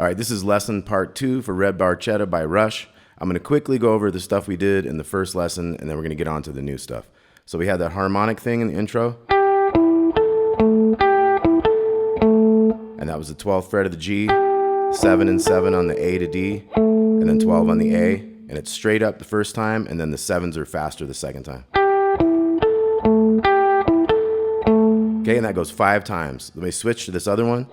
All right, this is lesson part 2 for Red Barchetta by Rush. I'm going to quickly go over the stuff we did in the first lesson, and then we're going to get on to the new stuff. So we had that harmonic thing in the intro. And that was the 12th fret of the G, 7 and 7 on the A to D, and then 12 on the A. And it's straight up the first time, and then the 7s are faster the second time. Okay, and that goes 5 times. Let me switch to this other one.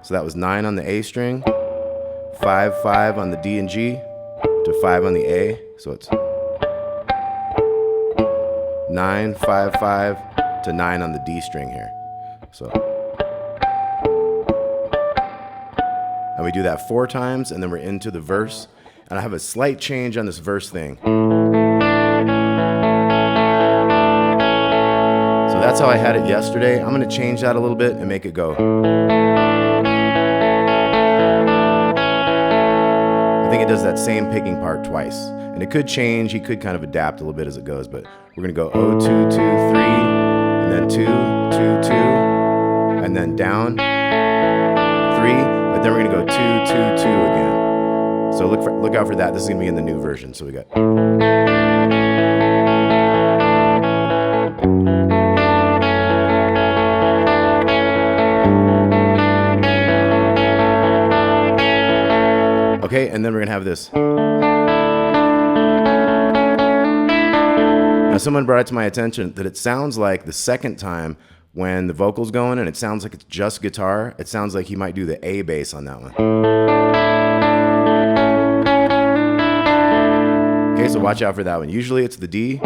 So that was 9 on the A string, 5, 5 on the D and G, to 5 on the A. So it's 9, 5, 5 to 9 on the D string here. So, and we do that 4 times, and then we're into the verse. And I have a slight change on this verse thing. So that's how I had it yesterday. I'm going to change that a little bit and make it go. I think it does that same picking part twice. And it could change, he could kind of adapt a little bit as it goes, but we're gonna go 0, 2, 2, 3, and then 2, 2, 2, and then down, 3, but then we're gonna go 2, 2, 2 again. So look out for that. This is gonna be in the new version. So we got. Okay, and then we're gonna have this. Now someone brought it to my attention that it sounds like the second time when the vocal's going and it sounds like it's just guitar, it sounds like he might do the A bass on that one. Okay, so watch out for that one. Usually it's the D.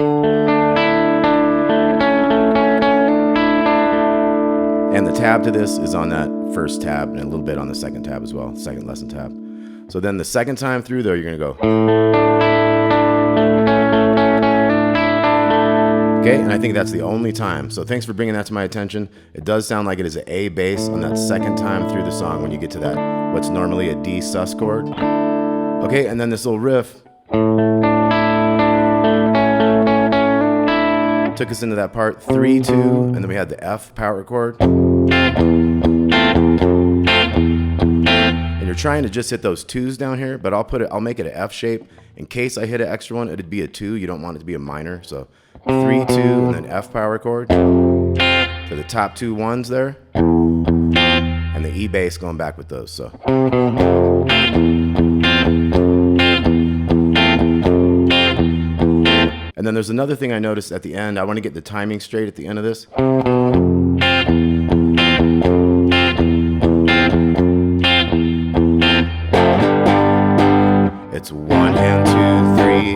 And the tab to this is on that first tab and a little bit on the second tab as well, second lesson tab. So then the second time through though, you're gonna go. Okay, and I think that's the only time. So thanks for bringing that to my attention. It does sound like it is an A bass on that second time through the song when you get to that, what's normally a D sus chord. Okay, and then this little riff took us into that part 3, 2, and then we had the F power chord. You're trying to just hit those 2s down here, but I'll make it an F shape. In case I hit an extra one, it'd be a 2. You don't want it to be a minor. So 3, 2, and then F power chord. So the top 2 1s there. And the E bass going back with those. So. And then there's another thing I noticed at the end. I want to get the timing straight at the end of this. It's 1 and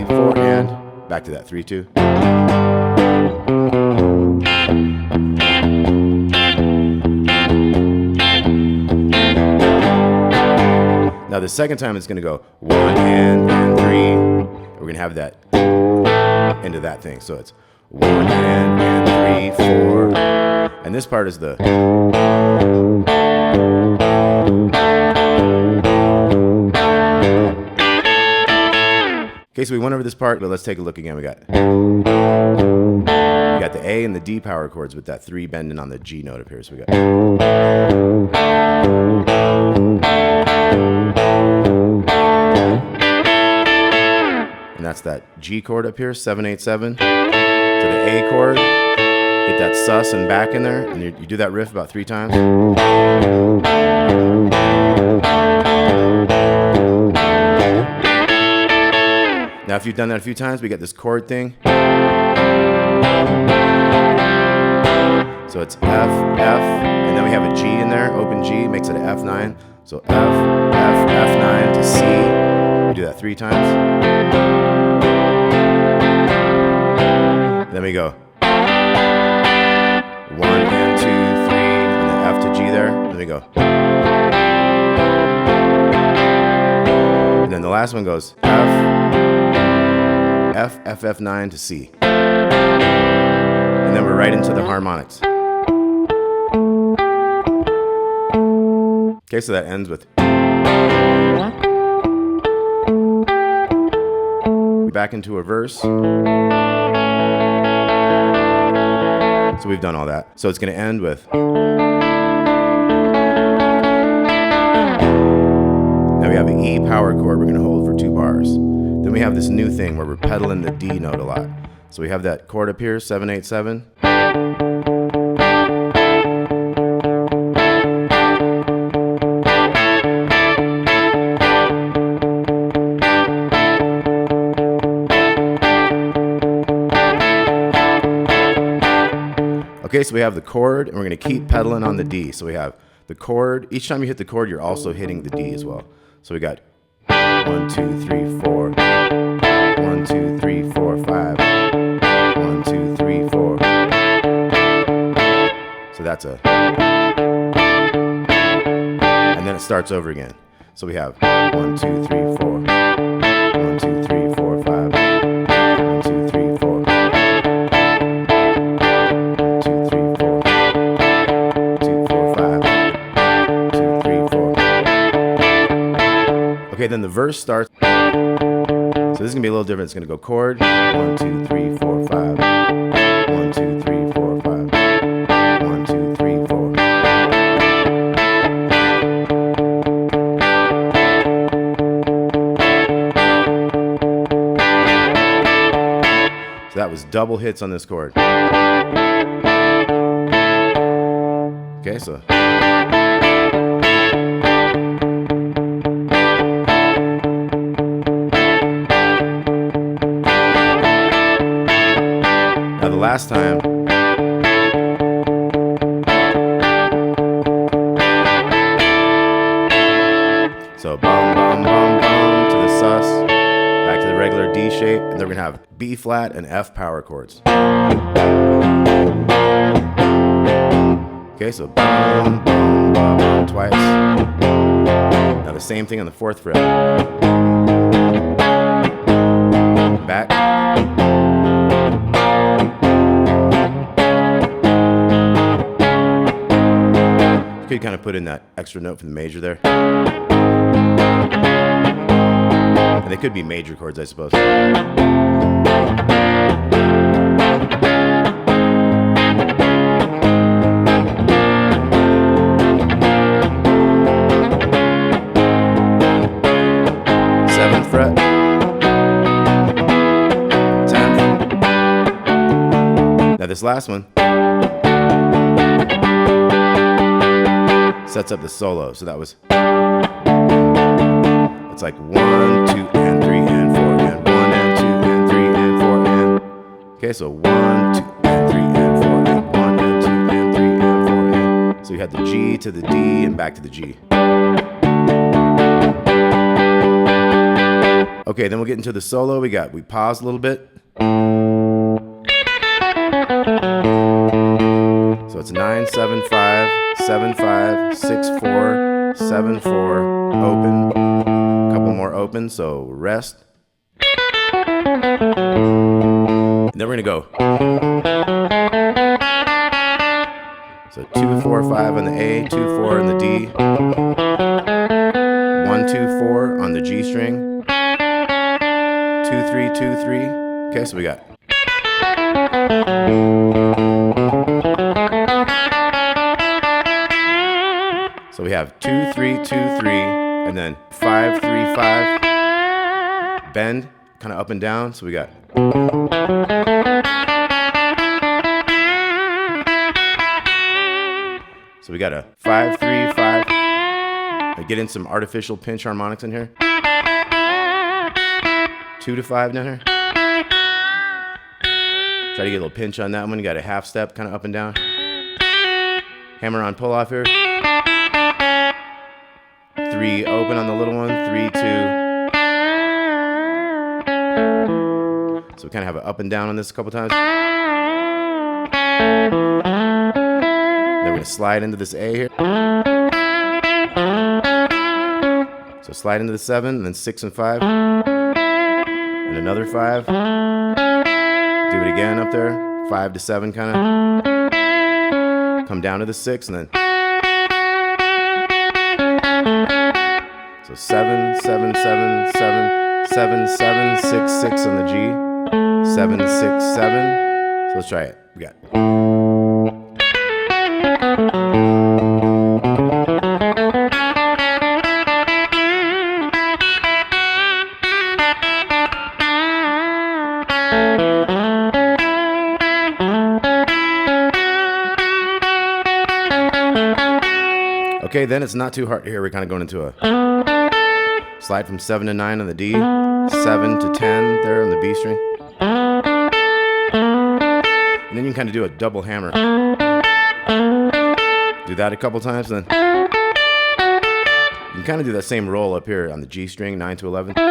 2, 3, 4 and back to that 3, 2. Now the second time it's going to go 1 and 3. We're going to have that into that thing. So it's 1 and 3, 4. And this part is the. Okay, so we went over this part, but let's take a look again. We got the A and the D power chords with that 3 bending on the G note up here. So we got. And that's that G chord up here, 7, 8, 7. To the A chord, get that sus and back in there, and you do that riff about 3 times. Now, if you've done that a few times, we get this chord thing. So it's F, F, and then we have a G in there, open G, makes it an F9. So F, F, F9 to C. We do that 3 times. Then we go 1 and 2, 3, and then F to G there. Then we go. And then the last one goes F, F, F, F9 to C. And then we're right into the harmonics. Okay, so that ends with. We back into a verse. So we've done all that. So it's going to end with. we have an E power chord we're going to hold for 2 bars. Then we have this new thing where we're pedaling the D note a lot. So we have that chord up here, 7/8/7. Okay, so we have the chord, and we're going to keep pedaling on the D. So we have the chord. Each time you hit the chord, you're also hitting the D as well. So we got 1, 2, 3, 4. 1, 2, 3, 4, 5. 1, 2, 3, 4. So that's a. And then it starts over again. So we have 1, 2, 3, 4. 1, 2, 3, 4, 5. 1, 2, 3, 4. Okay, then the verse starts. So this is gonna be a little different. It's gonna go chord 1, 2, 3, 4, 5. 1, 2, 3, 4, 5. 1, 2, 3, 4. So that was double hits on this chord. Okay, so. Now the last time, so bum bum bum bum to the sus, back to the regular D shape, and then we're gonna have B flat and F power chords. Okay, so bum bum bum bum twice. Now the same thing on the 4th fret. Back. You could kind of put in that extra note from the major there. And they could be major chords, I suppose. Seventh fret. 10th. Now this last one sets up the solo. So that was, it's like 1, 2, and 3, and 4, and 1, and 2, and 3, and 4, and. Okay, so 1, 2, and 3, and 4, and 1, and 2, and 3, and 4, and. So you had the G to the D and back to the G. Okay, then we'll get into the solo. We pause a little bit. So it's 9, 7, 5, 7, 5, 6, 4, 7, 4, open. A couple more open, so rest. And then we're gonna go. So 2, 4, 5 on the A, 2, 4 on the D. 1, 2, 4 on the G string. 2, 3, 2, 3. Okay, so we got. So we have 2, 3, 2, 3, and then 5, 3, 5. Bend, kind of up and down. So we got. So we got a 5, 3, 5. I get in some artificial pinch harmonics in here. 2 to 5 down here. Try to get a little pinch on that one. You got a half step, kind of up and down. Hammer on pull off here. 3 open on the little one. 3, 2. So we kind of have an up and down on this a couple times. Then we're going to slide into this A here. So slide into the 7, and then 6 and 5. And another 5. Do it again up there. 5 to 7 kind of. Come down to the 6, and then. So 7, 7, 7, 7, 7, 7, 6, 6 on the G. 7, 6, 7. So let's try it. We got. Okay, then it's not too hard. Here we're kind of going into a slide from 7 to 9 on the D, 7 to 10 there on the B string. And then you can kind of do a double hammer. Do that a couple times, then you can kind of do that same roll up here on the G string, 9 to 11, to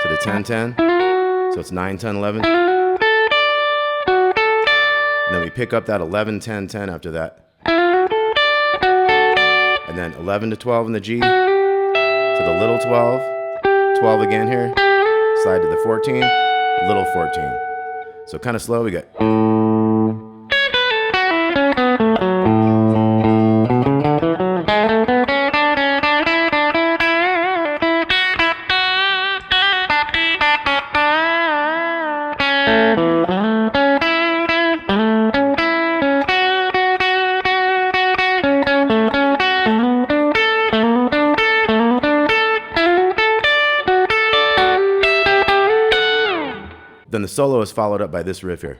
the 10, 10. So it's 9, 10, 11. And then we pick up that 11, 10, 10 after that. And then 11 to 12 in the G, to the little 12, 12 again here, slide to the 14, little 14. So kind of slow, we got. Then the solo is followed up by this riff here.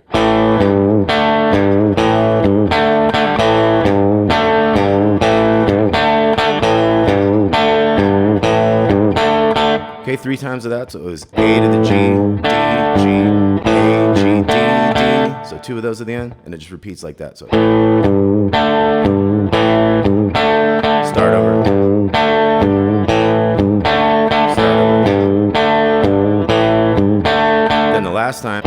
Okay, 3 times of that, so it was A to the G, D, G, A, G, D, D. So 2 of those at the end, and it just repeats like that. So start over. Last time.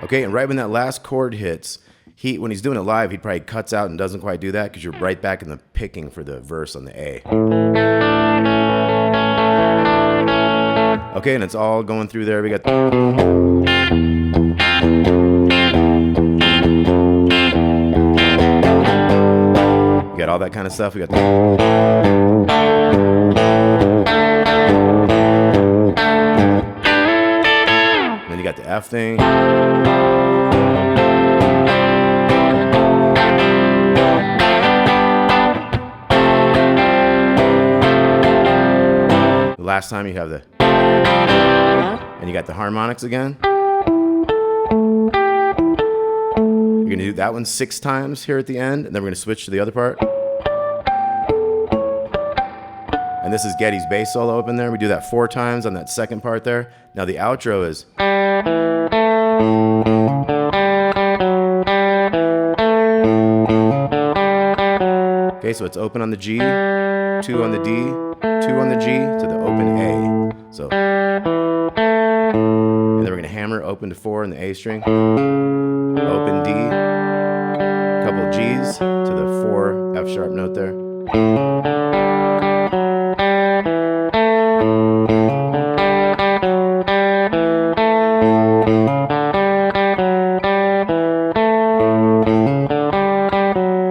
Okay, and right when that last chord hits, when he's doing it live, he probably cuts out and doesn't quite do that because you're right back in the picking for the verse on the A. Okay, and it's all going through there. We got all that kind of stuff. We got you got the F thing. The last time you have the, and you got the harmonics again. You're gonna do that one 6 times here at the end, and then we're gonna switch to the other part. And this is Geddy's bass solo up in there. We do that 4 times on that second part there. Now the outro is. Okay, so it's open on the G, 2 on the D, 2 on the G to the open A. So, and then we're gonna hammer open to 4 in the A string, open D, couple of G's to the 4 F sharp note there.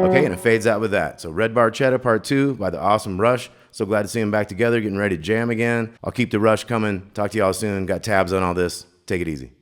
Okay, and it fades out with that. So Red Barchetta Part 2 by the awesome Rush. So glad to see them back together, getting ready to jam again. I'll keep the Rush coming. Talk to y'all soon. Got tabs on all this. Take it easy.